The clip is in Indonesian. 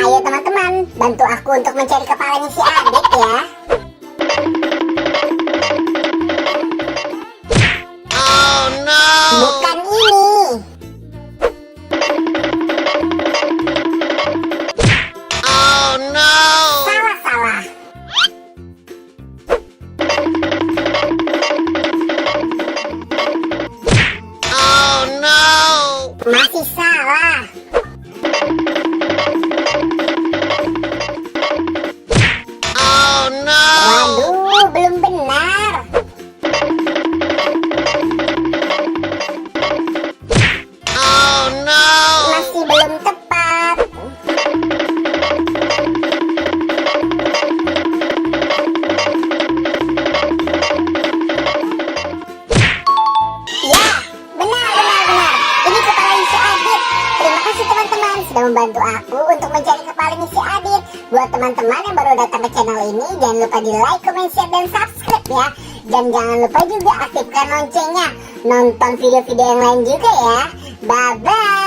Ayo teman-teman, bantu aku untuk mencari kepalanya si Adit ya. Oh no! Bukan ini. Oh no! Salah. Oh no! Masih salah. Oh no! Waduh, belum benar. Oh no! Masih belum tepat. Ya, benar. Ini kepalanya si Adit. Terima kasih teman-teman sudah membantu aku untuk mencari kepalanya si Adit. Buat teman-teman yang baru datang ke channel ini, jangan lupa di like, comment, share, dan subscribe ya. Dan jangan lupa juga aktifkan loncengnya. Nonton video-video yang lain juga ya. Bye-bye.